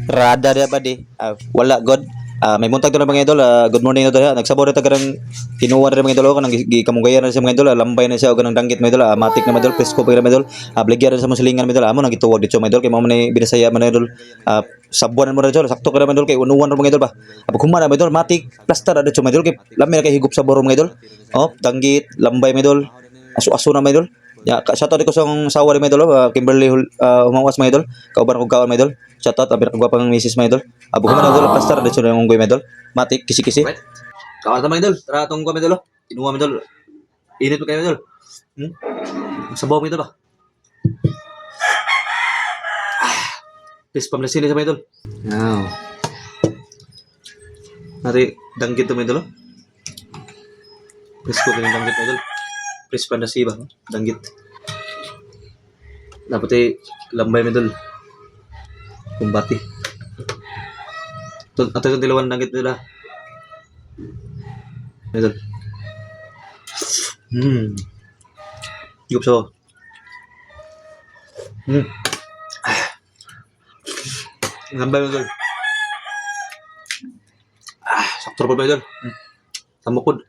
Rada dia ba di? Wala god. May muntag to na mga idol. Good morning idol. Nagsabor ta karang tinuwan ra mga idol ko nang gikamugayan na sa mga idol. Lambay na siya og nang danggit mga idol. Matik na mga idol, presko pa mga idol. Bligyan ra sa musilingan mga idol. Amo nang gituwag dito mga idol kay mo man ni binasaya mga idol. Sabuan mo ra idol. Sakto ka mga idol kay unuwan ra mga idol ba. Pag humana mga idol, matik plaster ra dito mga idol kay lami na kay higup sa boro mga idol. Oh, danggit, lambay mga idol. Aso-aso na mga idol. Ya, shoutout ko sa akong sawa ni mga idol, Kimberly Umawas mga idol. Kauban ko kaon mga idol. Shoutout abi ko pang misis mga idol. Abo ko man idol pastar dito na unggoy mga idol. Matik kisi-kisi. Kaon ta mga idol. Tara tong ko mga idol. Inuwa mga idol. Init pa kayo mga idol. Sabaw mga idol ba? Please pamlasili sa mga idol. Now. Nari danggit to mga idol. Please ko kayong danggit mga idol. Please pandasi ba? Danggit. Dapat lambay mga idol. Kumbati. Ato yung dilawan danggit nila. Idol. Yup so. Lambay mga idol. Sakto pa mga idol. Samukod.